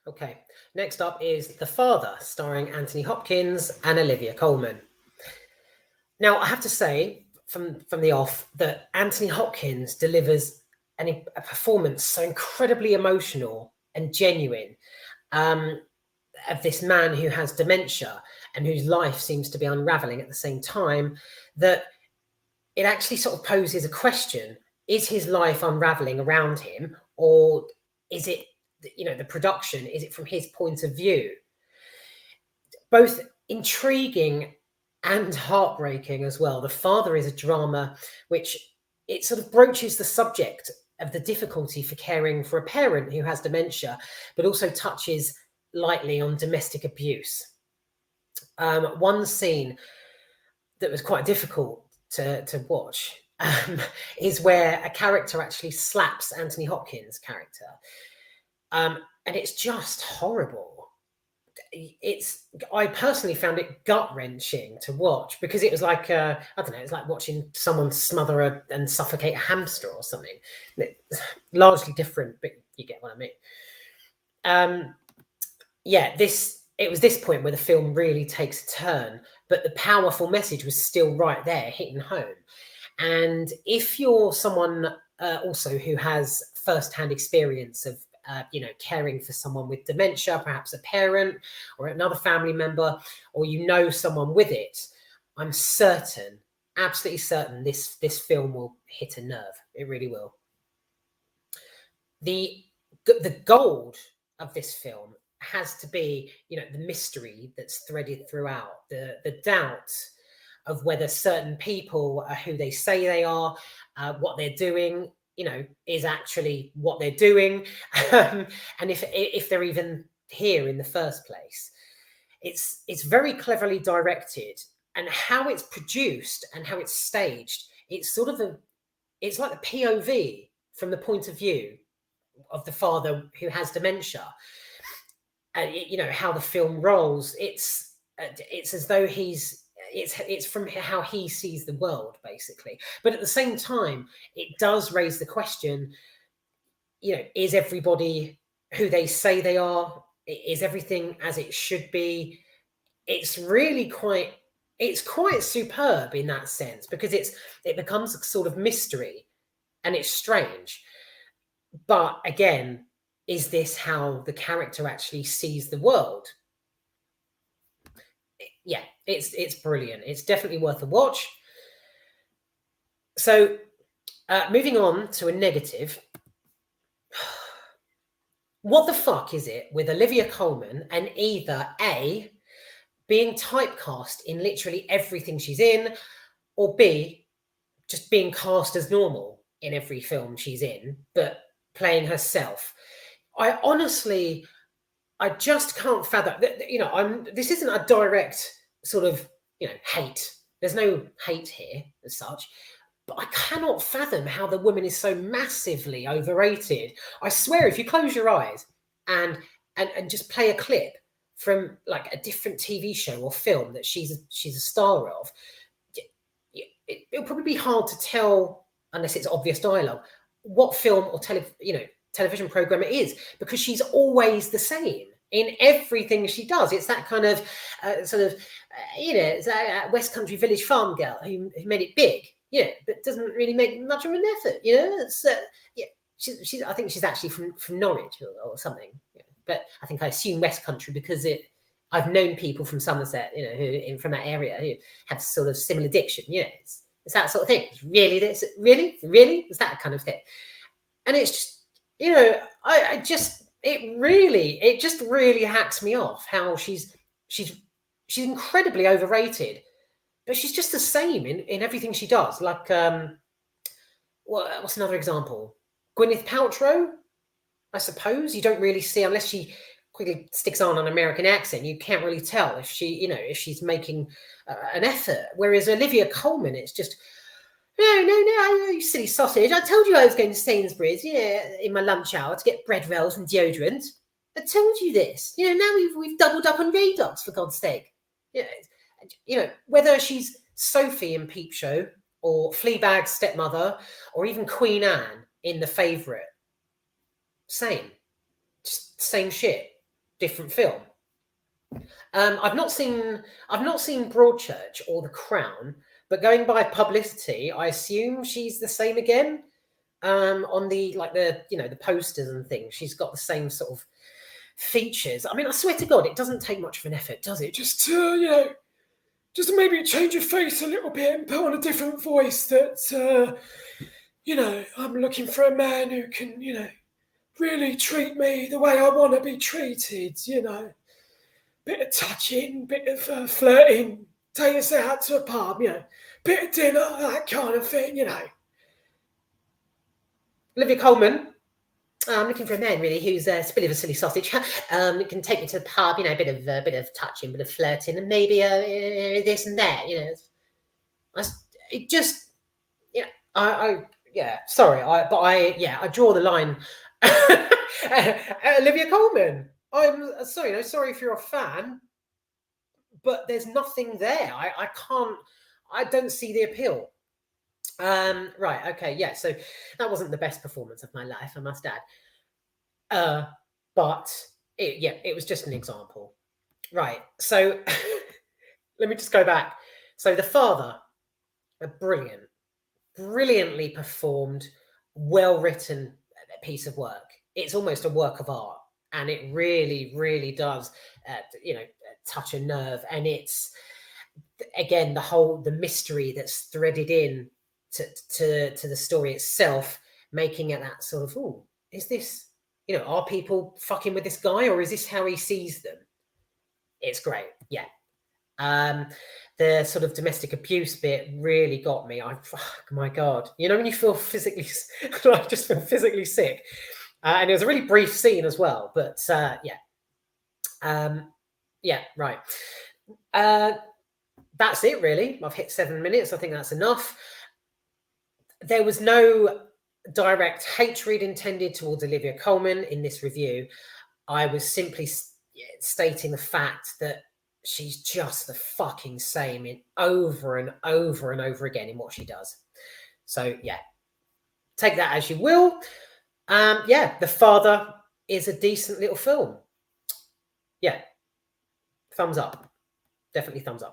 Okay, next up is The Father, starring Anthony Hopkins and Olivia Colman. Now, I have to say from the off that Anthony Hopkins delivers a performance so incredibly emotional and genuine of this man who has dementia and whose life seems to be unraveling at the same time, that it actually sort of poses a question: is his life unraveling around him, or is it, the production, is it from his point of view? Both intriguing and heartbreaking as well. The Father is a drama which it sort of broaches the subject of the difficulty for caring for a parent who has dementia, but also touches lightly on domestic abuse. One scene that was quite difficult to watch is where a character actually slaps Anthony Hopkins' character. And it's just horrible. I personally found it gut-wrenching to watch, because it was like, I don't know, it's like watching someone smother and suffocate a hamster or something. It's largely different, but you get what I mean. It was this point where the film really takes a turn, but the powerful message was still right there, hitting home. And if you're someone also who has first-hand experience of caring for someone with dementia, perhaps a parent or another family member, or someone with it, I'm certain, absolutely certain, this film will hit a nerve. It really will. The gold of this film has to be, the mystery that's threaded throughout, the doubt of whether certain people are who they say they are, what they're doing, is actually what they're doing, and if they're even here in the first place. It's very cleverly directed, and how it's produced and how it's staged. It's sort of it's like the POV from the point of view of the father who has dementia. How the film rolls. It's as though it's from how he sees the world, basically. But at the same time, it does raise the question, is everybody who they say they are? Is everything as it should be? It's really quite superb in that sense, because it becomes a sort of mystery, and it's strange. But again, is this how the character actually sees the world? Yeah, it's brilliant. It's definitely worth a watch. So, moving on to a negative. What the fuck is it with Olivia Colman and either A, being typecast in literally everything she's in, or B, just being cast as normal in every film she's in, but playing herself? I just can't fathom. This isn't a direct sort of, hate. There's no hate here as such. But I cannot fathom how the woman is so massively overrated. I swear, if you close your eyes and just play a clip from like a different TV show or film that she's a star of, it'll probably be hard to tell, unless it's obvious dialogue, what film or television program it is, because she's always the same in everything she does. It's that kind of it's that West Country Village farm girl who made it big, but doesn't really make much of an effort. It's she's I think she's actually from Norwich or something. But I think I assume West Country because I've known people from Somerset, who from that area who have sort of similar diction. It's that sort of thing. It's really this, really, it's that kind of thing. And it's just, it just really hacks me off how she's incredibly overrated, but she's just the same in everything she does. Like, what's another example? Gwyneth Paltrow, I suppose. You don't really see, unless she quickly sticks on an American accent, you can't really tell if she's making an effort. Whereas Olivia Colman, it's just, no, you silly sausage. I told you I was going to Sainsbury's, in my lunch hour to get bread rolls and deodorant. I told you this. Now we've doubled up on Radox, for God's sake. Whether she's Sophie in Peep Show, or Fleabag's stepmother, or even Queen Anne in The Favourite, just same shit. different film. I've not seen Broadchurch or The Crown, but going by publicity, I assume she's the same again. On the the posters and things, she's got the same sort of features. I mean, I swear to God, it doesn't take much of an effort, does it? Just just maybe change your face a little bit and put on a different voice. That I'm looking for a man who can really treat me the way I want to be treated. Bit of touching, bit of flirting, take us out to a pub, bit of dinner, that kind of thing, Olivia Colman. I'm looking for a man really who's a bit of a silly sausage. Can take me to the pub, a bit of touching, bit of flirting, and maybe this and that. I draw the line. Olivia Colman. I'm sorry, sorry if you're a fan, but there's nothing there. I don't see the appeal. Right, okay, yeah, so that wasn't the best performance of my life, I must add. But it was just an example. Right, so let me just go back. So the father, a brilliantly performed, well-written piece of work. It's almost a work of art, and it really, really does, touch a nerve. And it's, again, the mystery that's threaded in to the story itself, making it that sort of, is this, are people fucking with this guy, or is this how he sees them? It's great, yeah. The sort of domestic abuse bit really got me. My God, when you feel physically, I just feel physically sick. And it was a really brief scene as well, but right. That's it, really. I've hit 7 minutes. I think that's enough. There was no direct hatred intended towards Olivia Colman in this review. I was simply stating the fact that she's just the fucking same in over and over and over again in what she does. So, yeah, take that as you will. The Father is a decent little film. Yeah, thumbs up. Definitely thumbs up.